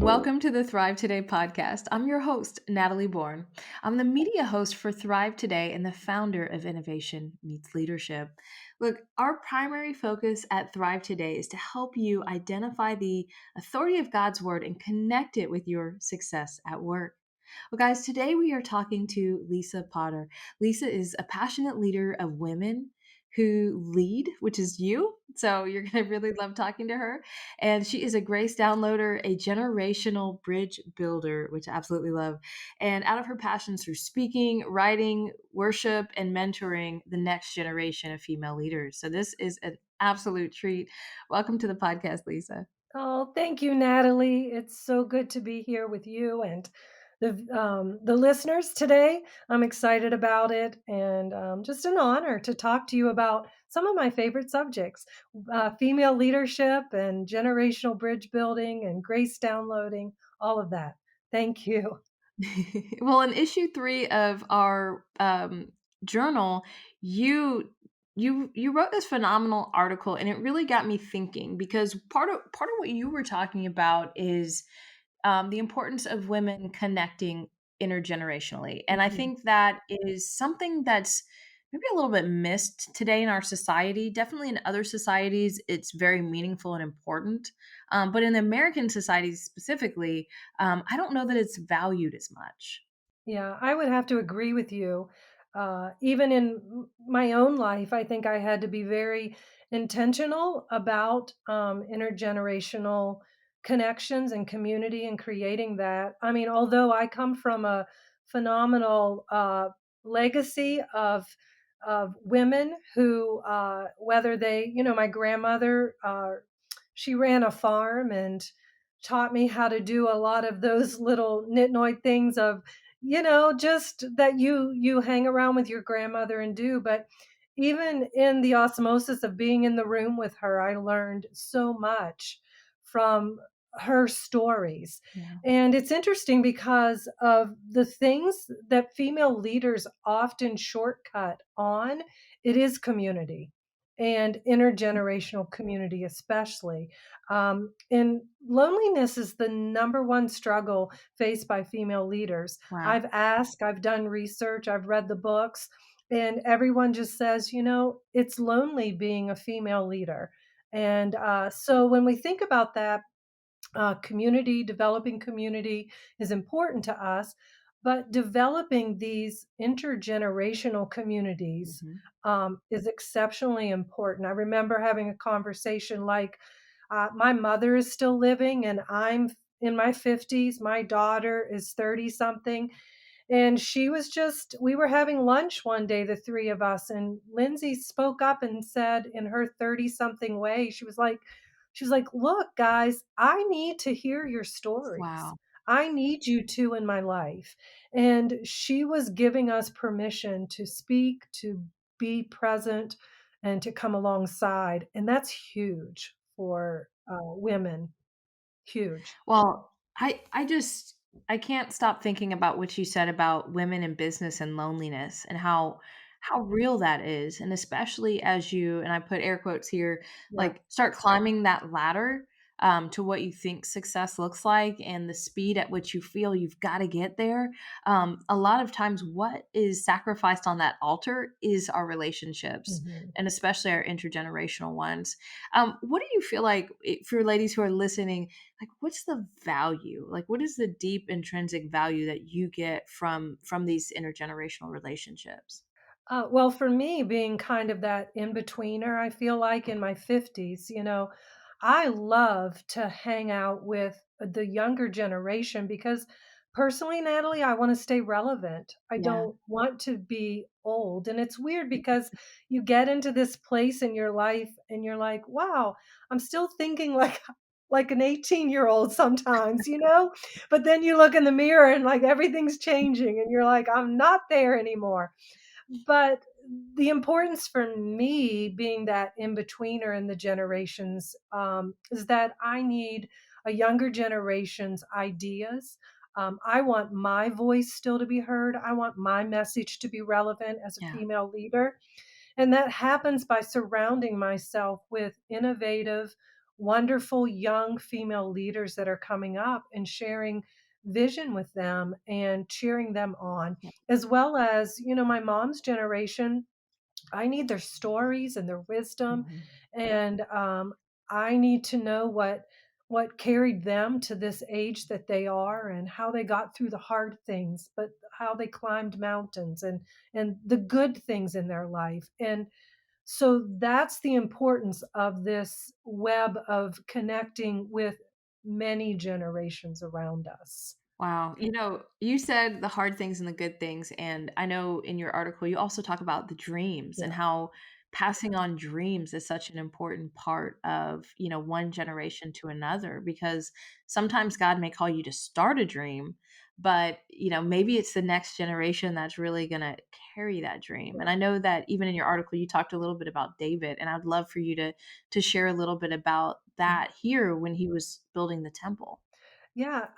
Welcome to the Thrive Today podcast. I'm your host, Natalie Bourne. I'm the media host for Thrive Today and the founder of Innovation Meets Leadership. Look, our primary focus at Thrive Today is to help you identify the authority of God's word and connect it with your success at work. Well, guys, today we are talking to Lisa Potter. Lisa is a passionate leader of women who lead, which is you. So you're going to really love talking to her. And she is a grace downloader, a generational bridge builder, which I absolutely love. And out of her passions through speaking, writing, worship, and mentoring the next generation of female leaders. So this is an absolute treat. Welcome to the podcast, Lisa. Oh, thank you, Natalie. It's so good to be here with you and the listeners today. I'm excited about it, and just an honor to talk to you about some of my favorite subjects: female leadership and generational bridge building and grace downloading. All of that. Thank you. Well, in issue 3 of our journal, you you wrote this phenomenal article, and it really got me thinking because part of what you were talking about is the importance of women connecting intergenerationally. And I Mhm. think that is something that's maybe a little bit missed today in our society. Definitely in other societies, it's very meaningful and important. But in the American society specifically, I don't know that it's valued as much. Yeah, I would have to agree with you. Even in my own life, I think I had to be very intentional about intergenerational connections and community and creating that. I mean, although I come from a phenomenal legacy of women who, whether they, my grandmother, she ran a farm and taught me how to do a lot of those little nitnoid things of just that you hang around with your grandmother and do. But even in the osmosis of being in the room with her, I learned so much from her stories. Yeah. And it's interesting because of the things that female leaders often shortcut on, it is community and intergenerational community, especially. And loneliness is the number one struggle faced by female leaders. Wow. I've asked, I've done research, I've read the books, and everyone just says, it's lonely being a female leader. And so when we think about that, developing community is important to us, but developing these intergenerational communities Hmm. is exceptionally important. I remember having a conversation like, my mother is still living, and I'm in my 50s. My daughter is 30 something. And we were having lunch one day, the three of us, and Lindsay spoke up and said in her 30 something way, she was like, look, guys, I need to hear your stories. Wow. I need you to in my life. And she was giving us permission to speak, to be present, and to come alongside. And that's huge for women. Huge. Well, I can't stop thinking about what you said about women in business and loneliness and how real that is. And especially as you, and I put air quotes here, Yeah. like start climbing that ladder to what you think success looks like and the speed at which you feel you've got to get there. A lot of times, what is sacrificed on that altar is our relationships, Mhm. and especially our intergenerational ones. What do you feel like for ladies who are listening? Like, what's the value? Like, what is the deep intrinsic value that you get from these intergenerational relationships? Well, for me, being kind of that in betweener, I feel like in my 50s, I love to hang out with the younger generation because personally, Natalie, I want to stay relevant. I Yeah. don't want to be old. And it's weird because you get into this place in your life and you're like, wow, I'm still thinking like an 18-year-old sometimes. But then you look in the mirror and like everything's changing and you're like, I'm not there anymore. But the importance for me being that in betweener in the generations, is that I need a younger generation's ideas. I want my voice still to be heard. I want my message to be relevant as a Yeah. female leader. And that happens by surrounding myself with innovative, wonderful young female leaders that are coming up and sharing vision with them and cheering them on, Yeah. as well as, my mom's generation. I need their stories and their wisdom, Mhm. and I need to know what carried them to this age that they are, and how they got through the hard things, but how they climbed mountains, and the good things in their life. And so that's the importance of this web of connecting with many generations around us. Wow. You said the hard things and the good things. And I know in your article, you also talk about the dreams and Yeah. how passing on dreams is such an important part of, one generation to another, because sometimes God may call you to start a dream, but, maybe it's the next generation that's really going to carry that dream. And I know that even in your article, you talked a little bit about David, and I'd love for you to share a little bit about that here when he was building the temple. Yeah,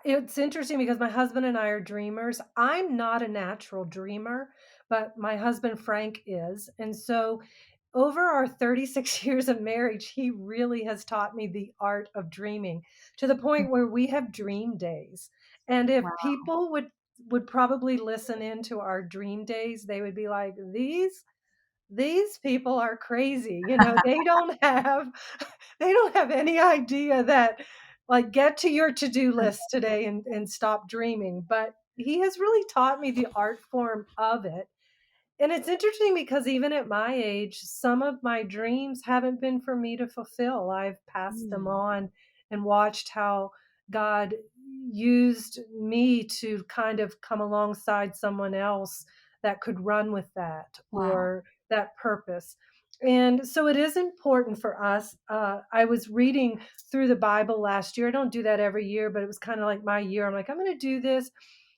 it's interesting because my husband and I are dreamers. I'm not a natural dreamer, but my husband Frank is. And so over our 36 years of marriage, he really has taught me the art of dreaming to the point where we have dream days. And if Wow. people would probably listen into our dream days, they would be like, these people are crazy. They don't have they don't have any idea that, like, get to your to-do list today and stop dreaming. But he has really taught me the art form of it, and it's interesting because even at my age, some of my dreams haven't been for me to fulfill. I've passed them Mm. on and watched how God used me to kind of come alongside someone else that could run with that Wow. or that purpose. And so it is important for us. I was reading through the Bible last year. I don't do that every year, but it was kind of like my year. I'm like, I'm going to do this.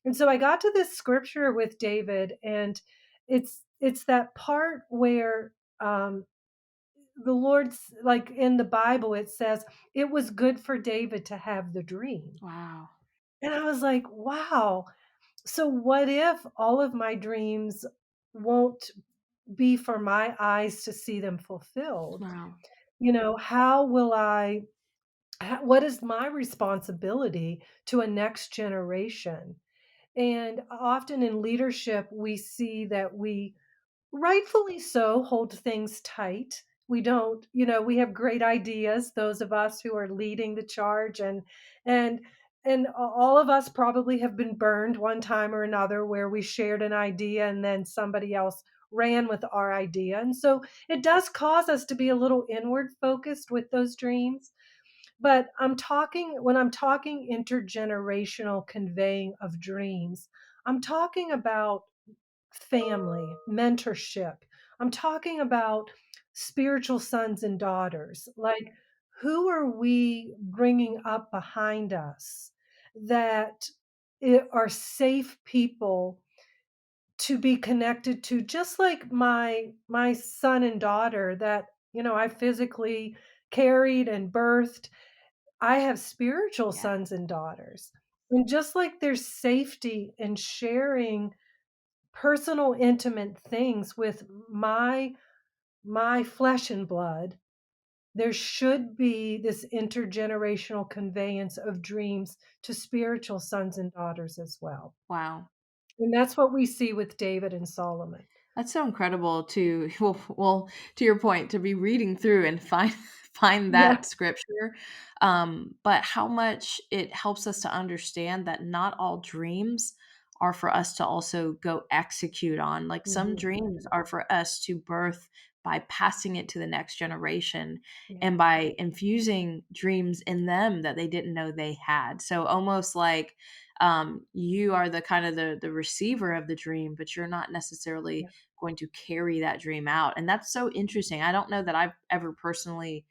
And so I got to this scripture with David, and it's that part where, the Lord's like, in the Bible, it says, "It was good for David to have the dream." Wow. And I was like, "Wow." So what if all of my dreams won't be for my eyes to see them fulfilled? Wow. How will what is my responsibility to a next generation? And often in leadership, we see that we rightfully so hold things tight. We don't, we have great ideas, those of us who are leading the charge, and all of us probably have been burned one time or another where we shared an idea and then somebody else ran with our idea. And so it does cause us to be a little inward focused with those dreams. But when I'm talking intergenerational conveying of dreams, I'm talking about family, mentorship. I'm talking about spiritual sons and daughters. Like, who are we bringing up behind us that are safe people to be connected to, just like my son and daughter that I physically carried and birthed. I have spiritual Yeah. sons and daughters. And just like there's safety in sharing personal, intimate things with my flesh and blood, there should be this intergenerational conveyance of dreams to spiritual sons and daughters as well. Wow. And that's what we see with David and Solomon. That's so incredible to well, to your point, to be reading through and find find Yeah. that scripture, but how much it helps us to understand that not all dreams are for us to also go execute on. Like, some Mhm. dreams are for us to birth by passing it to the next generation Yeah. and by infusing dreams in them that they didn't know they had. So almost like, you are the kind of the receiver of the dream, but you're not necessarily Yeah. going to carry that dream out. And that's so interesting. I don't know that I've ever personally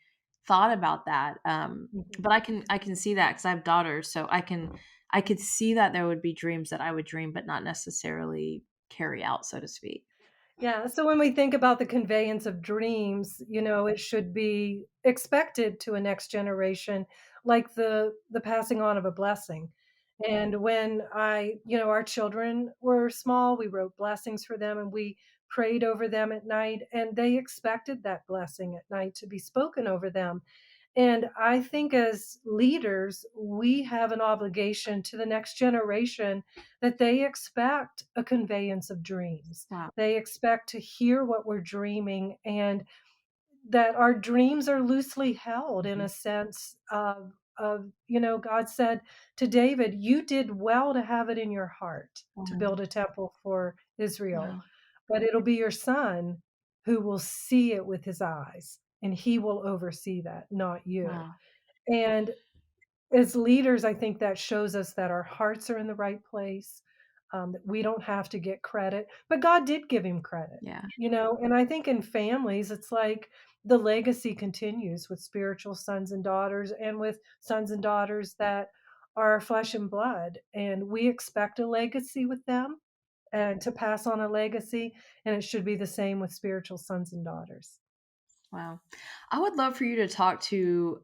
thought about that. Mhm. But I can see that because I have daughters, so I could see that there would be dreams that I would dream, but not necessarily carry out, so to speak. Yeah, so when we think about the conveyance of dreams, it should be expected to a next generation, like the passing on of a blessing. And when our children were small, we wrote blessings for them, and we prayed over them at night, and they expected that blessing at night to be spoken over them. And I think as leaders, we have an obligation to the next generation that they expect a conveyance of dreams. Wow. They expect to hear what we're dreaming, and that our dreams are loosely held in Mhm. a sense God said to David, "You did well to have it in your heart to Wow. build a temple for Israel, Wow. but it'll be your son who will see it with his eyes, and he will oversee that, not you." Wow. And as leaders, I think that shows us that our hearts are in the right place, that we don't have to get credit, but God did give him credit, Yeah. and I think in families, it's like the legacy continues with spiritual sons and daughters and with sons and daughters that are flesh and blood, and we expect a legacy with them and to pass on a legacy, and it should be the same with spiritual sons and daughters. Wow. I would love for you to talk to,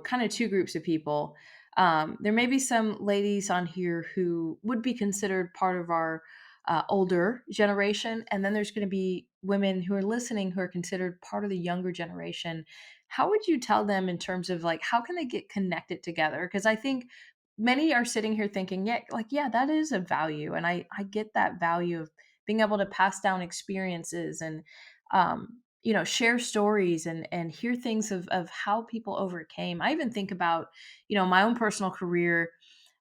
kind of two groups of people. There may be some ladies on here who would be considered part of our older generation. And then there's going to be women who are listening who are considered part of the younger generation. How would you tell them in terms of like, how can they get connected together? Because I think many are sitting here thinking, yeah, like, yeah, that is a value. And I get that value of being able to pass down experiences and, share stories and hear things of how people overcame. I even think about, my own personal career,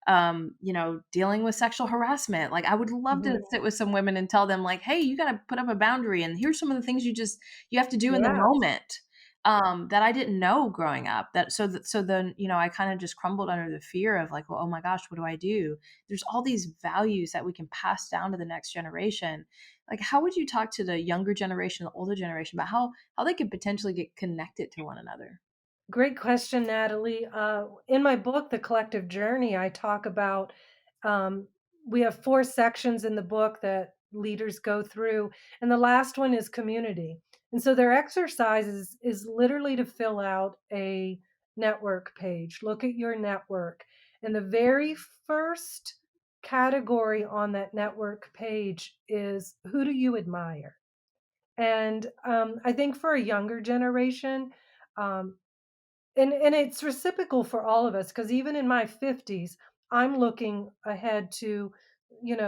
dealing with sexual harassment. Like I would love to Mhm. sit with some women and tell them like, hey, you got to put up a boundary and here's some of the things you have to do in the Yeah. moment. That I didn't know growing up. So then, I kind of just crumbled under the fear of like, well, oh my gosh, what do I do? There's all these values that we can pass down to the next generation. Like, how would you talk to the younger generation, the older generation about how they could potentially get connected to one another? Great question, Natalie. In my book, The Collective Journey, I talk about um, we have 4 sections in the book that leaders go through, and the last one is community. And so their exercise is literally to fill out a network page. Look at your network. And the very first category on that network page is, who do you admire? And I think for a younger generation, um, and it's reciprocal for all of us, because even in my 50s, I'm looking ahead to,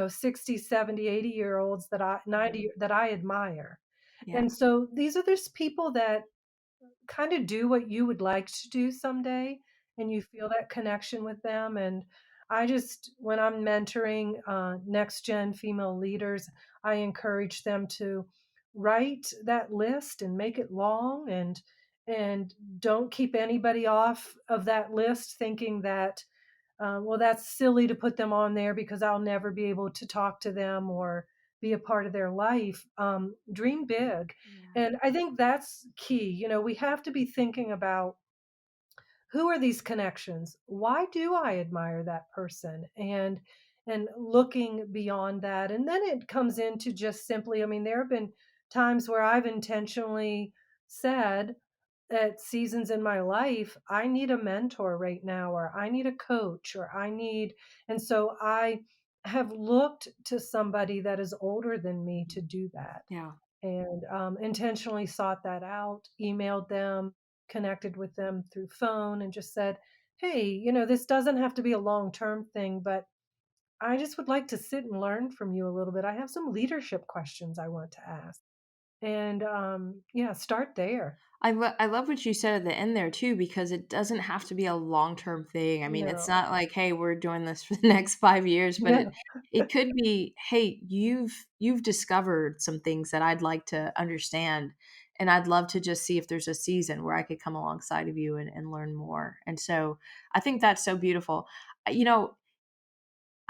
60, 70, 80-year-olds that I 90 that I admire. Yeah. And so these are just people that kind of do what you would like to do someday, and you feel that connection with them. And I just, when I'm mentoring next gen female leaders, I encourage them to write that list and make it long, and don't keep anybody off of that list thinking that well, that's silly to put them on there because I'll never be able to talk to them or be a part of their life. Dream big. Yeah. And I think that's key. We have to be thinking about, who are these connections? Why do I admire that person? And looking beyond that. And then it comes into just simply, I mean, there have been times where I've intentionally said, at seasons in my life, I need a mentor right now, or I need a coach, or and so I have looked to somebody that is older than me to do that, Yeah. and intentionally sought that out, emailed them, connected with them through phone, and just said, "Hey, this doesn't have to be a long term thing, but I just would like to sit and learn from you a little bit. I have some leadership questions I want to ask." And yeah, start there. I love what you said at the end there too, because it doesn't have to be a long term thing. I mean, it's No. not like, hey, we're doing this for the next 5 years, but Yeah. it could be, hey, you've discovered some things that I'd like to understand, and I'd love to just see if there's a season where I could come alongside of you and learn more. And so I think that's so beautiful. You know,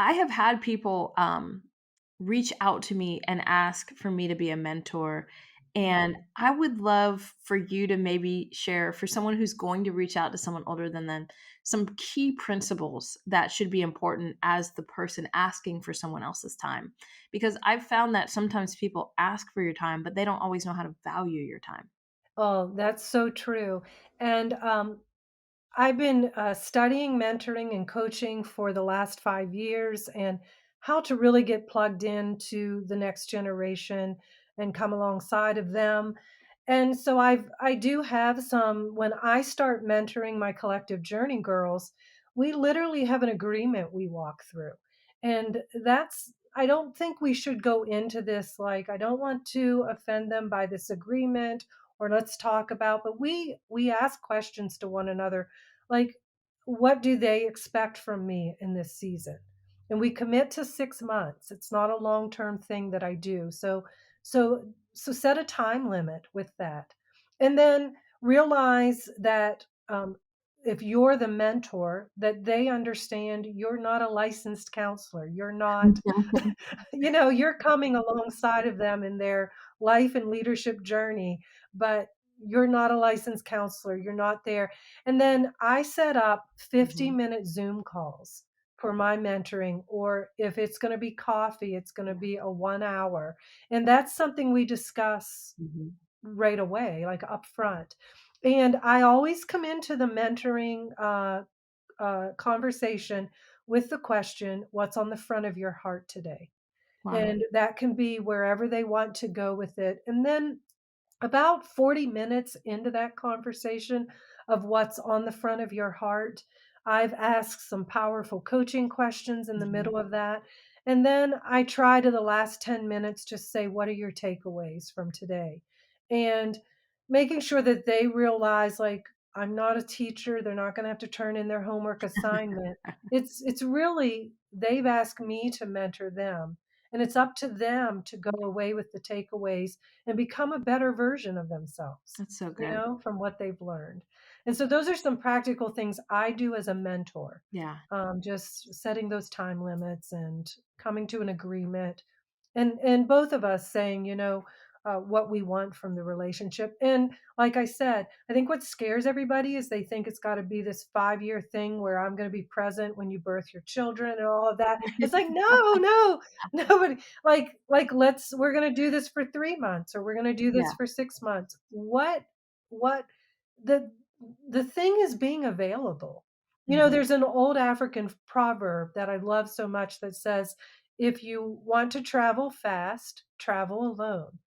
I have had people reach out to me and ask for me to be a mentor. And Mhm. I would love for you to maybe share for someone who's going to reach out to someone older than them some key principles that should be important as the person asking for someone else's time. Because I've found that sometimes people ask for your time, but they don't always know how to value your time. Oh, that's so true. And I've been studying mentoring and coaching for the last 5 years, and how to really get plugged into the next generation. and come alongside of them. And so I do have some when I start mentoring my collective journey girls, we literally have an agreement we walk through. And that's I don't think we should go into this like I don't want to offend them by this agreement or let's talk about, but we ask questions to one another like what do they expect from me in this season? And we commit to 6 months. It's not a long-term thing that I do. So set a time limit with that. And then realize that if you're the mentor, that they understand you're not a licensed counselor. You're not, you're coming alongside of them in their life and leadership journey, but you're not a licensed counselor. You're not there. And then I set up Mhm. 50-minute Zoom calls for my mentoring, or if it's going to be coffee, it's going to Yeah. be a 1 hour. And that's something we discuss Mhm. right away, like up front. And I always come into the mentoring conversation with the question, what's on the front of your heart today? Wow. And that can be wherever they want to go with it. And then about 40 minutes into that conversation of what's on the front of your heart, I've asked some powerful coaching questions in the Mhm. middle of that. And then I try to the last 10 minutes just say, what are your takeaways from today? And making sure that they realize, like, I'm not a teacher. They're not going to have to turn in their homework assignment. It's really, they've asked me to mentor them. And it's up to them to go away with the takeaways and become a better version of themselves, That's so good. from what they've learned. And so those are some practical things I do as a mentor, Yeah. just setting those time limits and coming to an agreement, and both of us saying, what we want from the relationship. And like I said, I think what scares everybody is they think it's got to be this 5-year thing where I'm going to be present when you birth your children and all of that. It's like, no, no, nobody. Like we're going to do this for 3 months, or we're going to do this Yeah. for 6 months. What the the thing is being available. Mhm. There's an old African proverb that I love so much that says, if you want to travel fast, travel alone.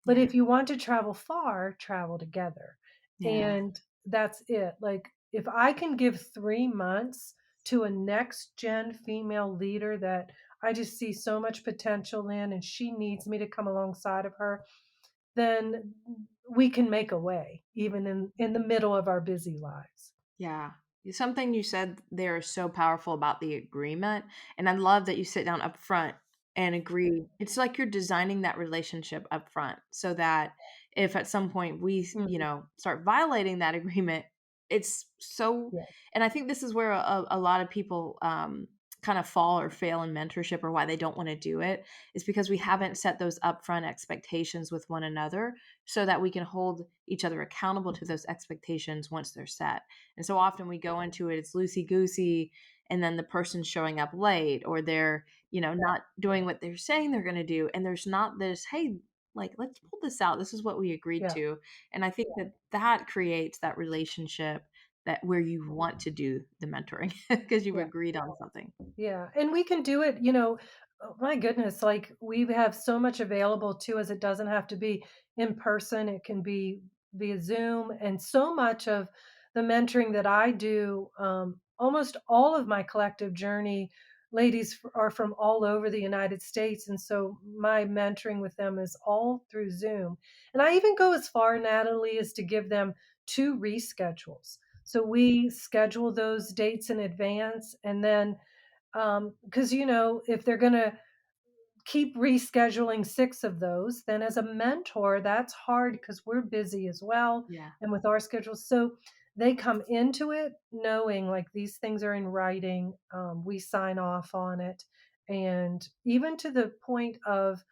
But Yeah. if you want to travel far, travel together. Yeah. And that's it. Like, if I can give 3 months to a next gen female leader that I just see so much potential in, and she needs me to come alongside of her, then we can make a way, even in the middle of our busy lives. Yeah. Something you said there is so powerful about the agreement. And I love that you sit down up front and agree. It's like you're designing that relationship up front so that if at some point we, Mhm. start violating that agreement, it's so, Yeah, and I think this is where a lot of people kind of fall or fail in mentorship or why they don't want to do it is because we haven't set those upfront expectations with one another so that we can hold each other accountable to those expectations once they're set. And so often we go into it, it's loosey goosey, and then the person's showing up late or they're, not doing what they're saying they're going to do. And there's not this, hey, like, let's pull this out. This is what we agreed yeah, to. And I think that creates that relationship that where you want to do the mentoring because you've yeah. agreed on something. Yeah, and we can do it, oh my goodness, like we have so much available to us. It doesn't have to be in person. It can be via Zoom. And so much of the mentoring that I do, almost all of my collective journey ladies are from all over the United States. And so my mentoring with them is all through Zoom. And I even go as far, Natalie, as to give them 2 reschedules. So we schedule those dates in advance, and then because if they're going to keep rescheduling 6 of those, then as a mentor, that's hard because we're busy as well Yeah. and with our schedules. So they come into it knowing like these things are in writing. We sign off on it. And even to the point of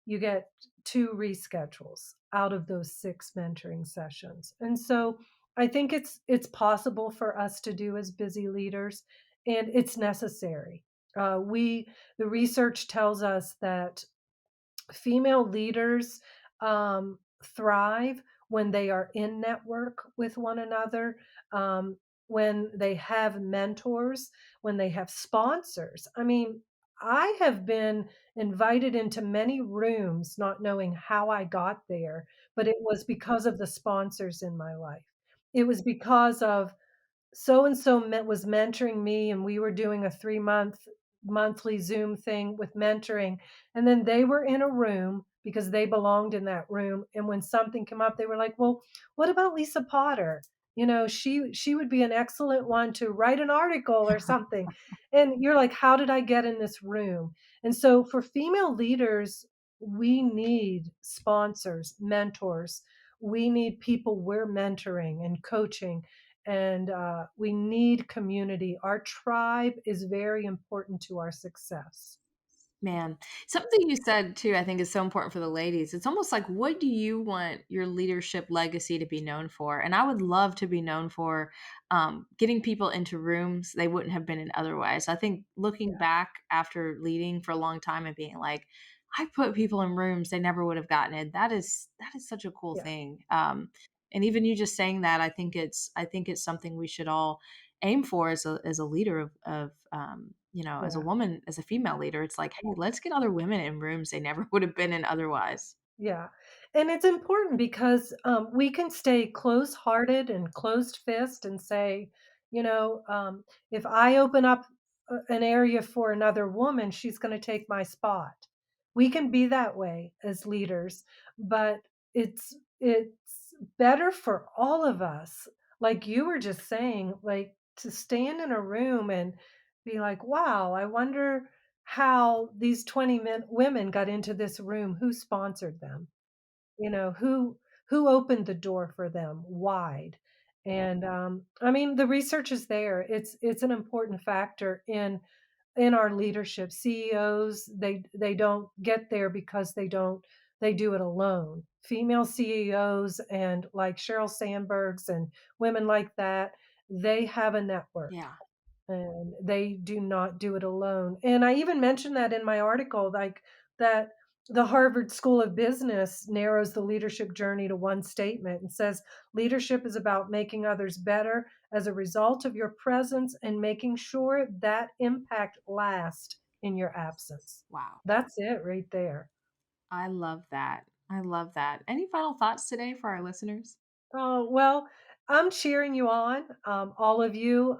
you get 2 reschedules out of those 6 mentoring sessions. And so I think it's possible for us to do as busy leaders, and it's necessary. The research tells us that female leaders thrive when they are in network with one another, when they have mentors, when they have sponsors. I mean, I have been invited into many rooms not knowing how I got there, but it was because of the sponsors in my life. It was because of so and so was mentoring me, and we were doing a 3 monthly Zoom thing with mentoring, and then they were in a room because they belonged in that room, and when something came up, they were like, "Well, what about Lisa Potter? You know, she would be an excellent one to write an article or something." And you're like, "How did I get in this room?" And so for female leaders, we need sponsors, mentors. We need people we're mentoring and coaching, and we need community. Our tribe is very important to our success. Man, something you said too, I think is so important for the ladies. It's almost like, what do you want your leadership legacy to be known for? And I would love to be known for getting people into rooms they wouldn't have been in otherwise. I think looking Yeah, back after leading for a long time and being like, I put people in rooms they never would have gotten in. That is such a cool yeah, thing. And even you just saying that, I think it's something we should all aim for as a leader of as a yeah. woman, as a female leader. It's like, hey, let's get other women in rooms they never would have been in otherwise. Yeah, and it's important because, we can stay close-hearted and closed fist and say, you know, "If I open up an area for another woman, she's gonna take my spot." We can be that way as leaders, but it's better for all of us, like you were just saying, like, to stand in a room and be like, "Wow, I wonder how these 20 women got into this room, who sponsored them, you know, who opened the door for them wide." And I mean, the research is there. It's an important factor in our leadership. CEOs, they don't get there because they do it alone. Female CEOs and like Sheryl Sandbergs and women like that, they have a network Yeah. and they do not do it alone. And I even mentioned that in my article, like that the Harvard School of Business narrows the leadership journey to one statement and says leadership is about making others better as a result of your presence and making sure that impact lasts in your absence. Wow. That's it right there. I love that. I love that. Any final thoughts today for our listeners? Oh, well, I'm cheering you on, all of you.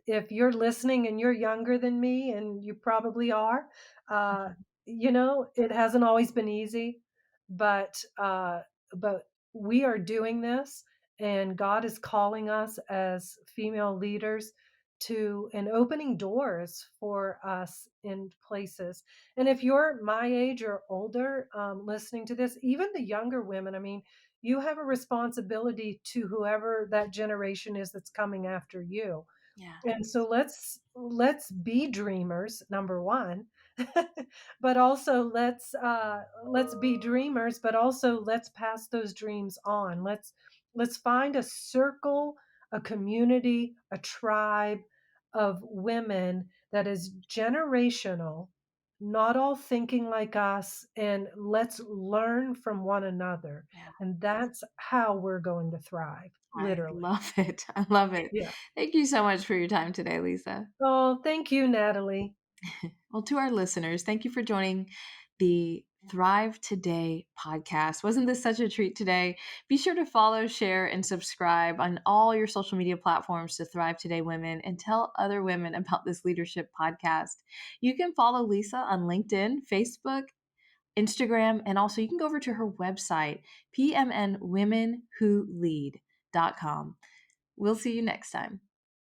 If you're listening and you're younger than me, and you probably are, uh, you know, it hasn't always been easy, but but we are doing this, and God is calling us as female leaders to and opening doors for us in places. And if you're my age or older, listening to this, even the younger women, I mean, you have a responsibility to whoever that generation is that's coming after you. Yeah. And so let's be dreamers, number 1. But also let's be dreamers, but also let's pass those dreams on. Let's find a circle, a community, a tribe of women that is generational, not all thinking like us, and let's learn from one another. Yeah. And that's how we're going to thrive, I literally. love it. I love it. Yeah. Thank you so much for your time today, Lisa. Oh, thank you, Natalie. Well, to our listeners, thank you for joining the Thrive Today podcast. Wasn't this such a treat today? Be sure to follow, share, and subscribe on all your social media platforms to Thrive Today Women and tell other women about this leadership podcast. You can follow Lisa on LinkedIn, Facebook, Instagram, and also you can go over to her website, pmnwomenwholead.com. We'll see you next time.